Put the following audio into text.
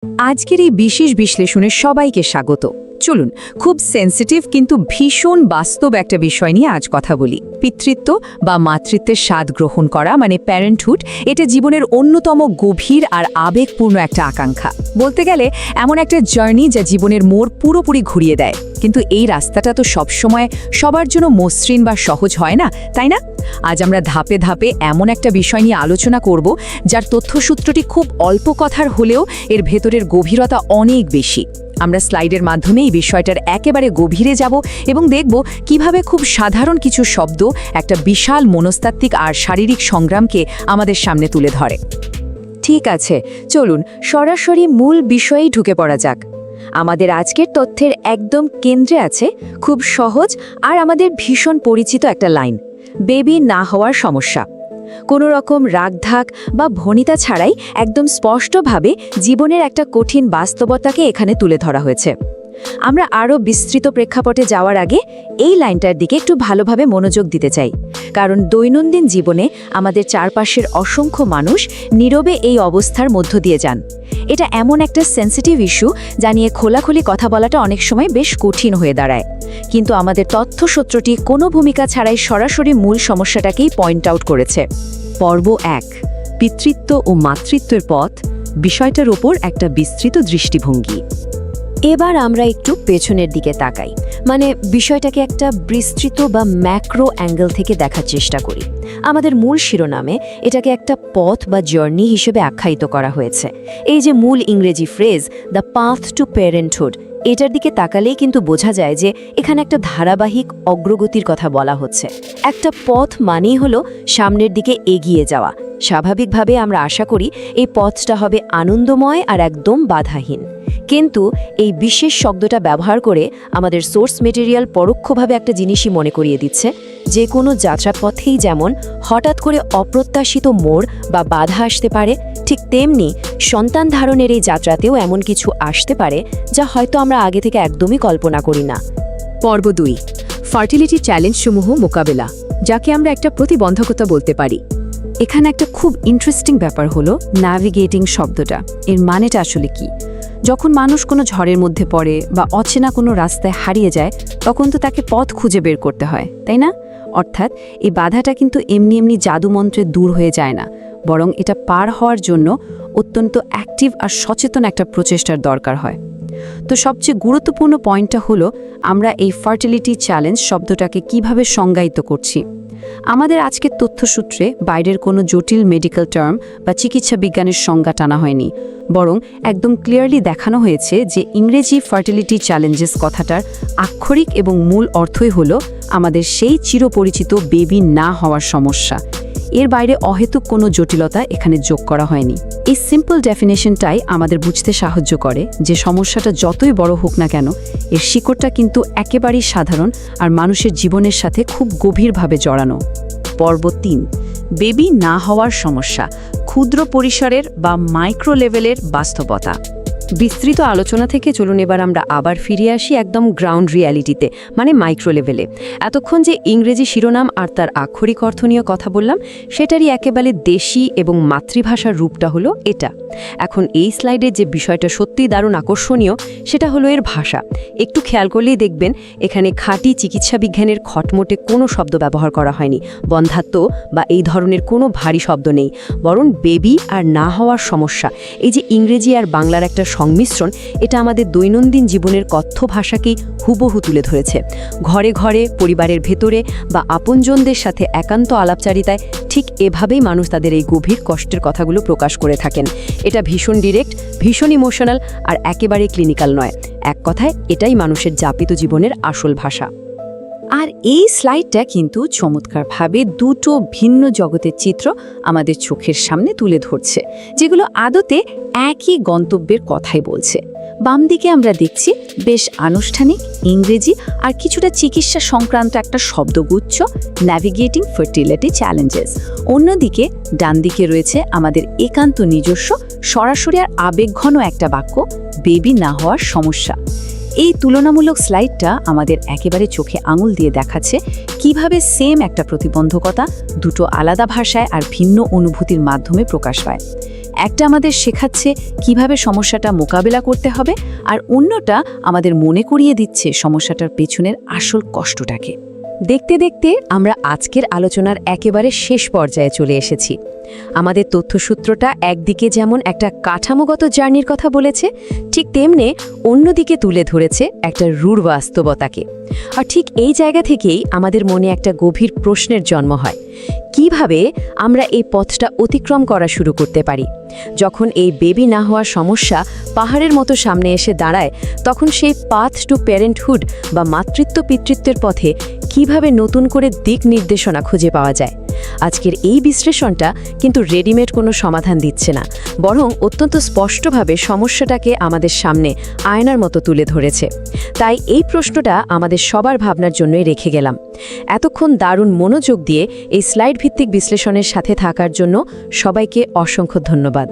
আজকের এই বিশেষ বিশ্লেষণে সবাইকে স্বাগত। চলুন, খুব সেন্সিটিভ কিন্তু ভীষণ বাস্তব একটা বিষয় নিয়ে আজ কথা বলি। পিতৃত্ব বা মাতৃত্বের স্বাদ গ্রহণ করা মানে প্যারেন্টহুড, এটা জীবনের অন্যতম গভীর আর আবেগপূর্ণ একটা আকাঙ্ক্ষা। বলতে গেলে এমন একটা জার্নি যা জীবনের মোড় পুরোপুরি ঘুরিয়ে দেয়। কিন্তু এই রাস্তাটা তো সবসময় সবার জন্য মসৃণ বা সহজ হয় না, তাই না? আজ আমরা ধাপে ধাপে এমন একটা বিষয় নিয়ে আলোচনা করব যার তথ্যসূত্রটি খুব অল্প কথার হলেও এর ভেতরের গভীরতা অনেক বেশি। আমরা স্লাইডের মাধ্যমে এই বিষয়টার একেবারে গভীরে যাব এবং দেখব কিভাবে খুব সাধারণ কিছু শব্দ একটা বিশাল মনস্তাত্ত্বিক আর শারীরিক সংগ্রামকে আমাদের সামনে তুলে ধরে। ঠিক আছে, চলুন সরাসরি মূল বিষয়েই ঢুকে পড়া যাক। আমাদের আজকের তথ্যের একদম কেন্দ্রে আছে খুব সহজ আর আমাদের ভীষণ পরিচিত একটা লাইন, বেবি না হওয়ার সমস্যা। কোনো রকম রাগঢাক বা ভনিতা ছাড়াই একদম স্পষ্টভাবে জীবনের একটা কঠিন বাস্তবতাকে এখানে তুলে ধরা হয়েছে। আমরা আরও বিস্তৃত প্রেক্ষাপটে যাওয়ার আগে এই লাইনটার দিকে একটু ভালোভাবে মনোযোগ দিতে চাই, কারণ দৈনন্দিন জীবনে আমাদের চারপাশের অসংখ্য মানুষ নীরবে এই অবস্থার মধ্য দিয়ে যান। এটা এমন একটা সেন্সিটিভ ইস্যু যা নিয়ে খোলাখুলি কথা বলাটা অনেক সময় বেশ কঠিন হয়ে দাঁড়ায়, কিন্তু আমাদের তথ্যসূত্রটি কোনো ভূমিকা ছাড়াই সরাসরি মূল সমস্যাটাকেই পয়েন্ট আউট করেছে। পর্ব 1, পিতৃত্ব ও মাতৃত্বের পথ, বিষয়টার ওপর একটা বিস্তৃত দৃষ্টিভঙ্গি। এবার আমরা একটু পেছনের দিকে তাকাই, মানে বিষয়টাকে একটা বিস্তৃত বা ম্যাক্রো অ্যাঙ্গেল থেকে দেখার চেষ্টা করি। আমাদের মূল শিরোনামে এটাকে একটা পথ বা জার্নি হিসেবে আখ্যায়িত করা হয়েছে। এই যে মূল ইংরেজি phrase the path to parenthood, এটার দিকে তাকালেই কিন্তু বোঝা যায় যে এখানে একটা ধারাবাহিক অগ্রগতির কথা বলা হচ্ছে। একটা পথ মানেই হলো সামনের দিকে এগিয়ে যাওয়া। স্বাভাবিকভাবে আমরা আশা করি এই পথটা হবে আনন্দময় আর একদম বাধাহীন, কিন্তু এই বিশেষ শব্দটা ব্যবহার করে আমাদের সোর্স মেটেরিয়াল পরোক্ষভাবে একটা জিনিসই মনে করিয়ে দিচ্ছে, যে কোনো যাত্রাপথেই যেমন হঠাৎ করে অপ্রত্যাশিত মোড় বা বাধা আসতে পারে, ঠিক তেমনি সন্তান ধারণের এই যাত্রাতেও এমন কিছু আসতে পারে যা হয়তো আমরা আগে থেকে একদমই কল্পনা করি না। পর্ব 2, ফার্টিলিটি চ্যালেঞ্জসমূহ মোকাবেলা, যাকে আমরা একটা প্রতিবন্ধকতা বলতে পারি। এখানে একটা খুব ইন্টারেস্টিং ব্যাপার হলো ন্যাভিগেটিং শব্দটা। এর মানেটা আসলে কি? যখন মানুষ কোনো ঝড়ের মধ্যে পড়ে বা অচেনা কোনো রাস্তায় হারিয়ে যায়, তখন তো তাকে পথ খুঁজে বের করতে হয়, তাই না? অর্থাৎ এই বাধাটা কিন্তু এমনি এমনি জাদুমন্ত্রে দূর হয়ে যায় না, বরং এটা পার হওয়ার জন্য অত্যন্ত অ্যাক্টিভ আর সচেতন একটা প্রচেষ্টার দরকার হয়। তো সবচেয়ে গুরুত্বপূর্ণ পয়েন্টটা হলো আমরা এই ফার্টিলিটি চ্যালেঞ্জ শব্দটাকে কিভাবে সংজ্ঞায়িত করছি। আমাদের আজকের তথ্যসূত্রে বাইরের কোনো জটিল মেডিকেল টার্ম বা চিকিৎসা বিজ্ঞানের সংজ্ঞা টানা হয়নি, বরং একদম ক্লিয়ারলি দেখানো হয়েছে যে ইংরেজি ফার্টিলিটি চ্যালেঞ্জেস কথাটার আক্ষরিক এবং মূল অর্থই হলো আমাদের সেই চিরপরিচিত বেবি না হওয়ার সমস্যা। এর বাইরে অহেতুক কোনো জটিলতা এখানে যোগ করা হয়নি। এই সিম্পল ডেফিনেশনটাই আমাদের বুঝতে সাহায্য করে যে সমস্যাটা যতই বড় হোক না কেন, এর শিকড়টা কিন্তু একেবারেই সাধারণ আর মানুষের জীবনের সাথে খুব গভীরভাবে জড়ানো। পর্ব 3, বেবি না হওয়ার সমস্যা, ক্ষুদ্র পরিসরের বা মাইক্রো লেভেলের বাস্তবতা। বিস্তৃত আলোচনা থেকে চলুন এবার আমরা আবার ফিরে আসি একদম গ্রাউন্ড রিয়ালিটিতে, মানে মাইক্রো লেভেলে। এতক্ষণ যে ইংরেজি শিরোনাম আর তার আক্ষরিক অর্থ নিয়ে কথা বললাম, সেটারই একেবারে দেশি এবং মাতৃভাষার রূপটা হলো এটা। এখন এই স্লাইডে যে বিষয়টা সত্যিই দারুণ আকর্ষণীয়, সেটা হলো এর ভাষা। একটু খেয়াল করলেই দেখবেন এখানে খাঁটি চিকিৎসা বিজ্ঞানের খটমটে কোনো শব্দ ব্যবহার করা হয়নি, বন্ধ্যাত্ব বা এই ধরনের কোনো ভারী শব্দ নেই, বরং বেবি আর না হওয়ার সমস্যা, এই যে ইংরেজি আর বাংলার একটা সংমিশ্রণ, এটা আমাদের দৈনন্দিন জীবনের কথ্য ভাষাকেই হুবহু তুলে ধরেছে। ঘরে ঘরে, পরিবারের ভেতরে বা আপনজনদের সাথে একান্ত আলাপচারিতায় ঠিক এভাবেই মানুষ তাদের এই গভীর কষ্টের কথাগুলো প্রকাশ করে থাকেন। এটা ভীষণ ডিরেক্ট, ভীষণ ইমোশনাল আর একেবারে ক্লিনিক্যাল নয়। এক কথায় এটাই মানুষের যাপিত জীবনের আসল ভাষা। আর এই স্লাইডটা কিন্তু চমৎকারভাবে দুটো ভিন্ন জগতের চিত্র আমাদের চোখের সামনে তুলে ধরছে, যেগুলো আদতে একই গন্তব্যের কথাই বলছে। বাম দিকে আমরা দেখছি বেশ আনুষ্ঠানিক ইংরেজি আর কিছুটা চিকিৎসা সংক্রান্ত একটা শব্দগুচ্ছ, ন্যাভিগেটিং ফার্টিলিটি চ্যালেঞ্জেস। অন্যদিকে ডান দিকে রয়েছে আমাদের একান্ত নিজস্ব, সরাসরি আর আবেগঘন একটা বাক্য, বেবি না হওয়ার সমস্যা। এই তুলনামূলক স্লাইডটা আমাদের একেবারে চোখে আঙুল দিয়ে দেখাচ্ছে কিভাবে সেম একটা প্রতিবন্ধকতা দুটো আলাদা ভাষায় আর ভিন্ন অনুভূতির মাধ্যমে প্রকাশ পায়। একটা আমাদের শেখাচ্ছে কিভাবে সমস্যাটা মোকাবেলা করতে হবে, আর অন্যটা আমাদের মনে করিয়ে দিচ্ছে সমস্যাটার পেছনের আসল কষ্টটাকে। দেখতে দেখতে আমরা আজকের আলোচনার একেবারে শেষ পর্যায়ে চলে এসেছি। আমাদের তথ্যসূত্রটা একদিকে যেমন একটা কাঠামোগত জার্নির কথা বলেছে, ঠিক তেমনি অন্যদিকে তুলে ধরেছে একটা রূঢ় বাস্তবতাকে। আর ঠিক এই জায়গা থেকেই আমাদের মনে একটা গভীর প্রশ্নের জন্ম হয়, কিভাবে আমরা এই পথটা অতিক্রম করা শুরু করতে পারি? যখন এই বেবি না হওয়ার সমস্যা পাহাড়ের মতো সামনে এসে দাঁড়ায়, তখন সেই পাথ টু প্যারেন্টহুড বা মাতৃত্ব পিতৃত্বের পথে কিভাবে নতুন করে দিক নির্দেশনা খুঁজে পাওয়া যায়? আজকের এই বিশ্লেষণটা কিন্তু রেডিমেড কোনো সমাধান দিচ্ছে না, বরং অত্যন্ত স্পষ্টভাবে সমস্যাটাকে আমাদের সামনে আয়নার মতো তুলে ধরেছে। তাই এই প্রশ্নটা আমাদের সবার ভাবনার জন্যই রেখে গেলাম। এতক্ষণ দারুণ মনোযোগ দিয়ে এই স্লাইড ভিত্তিক বিশ্লেষণের সাথে থাকার জন্য সবাইকে অসংখ্য ধন্যবাদ।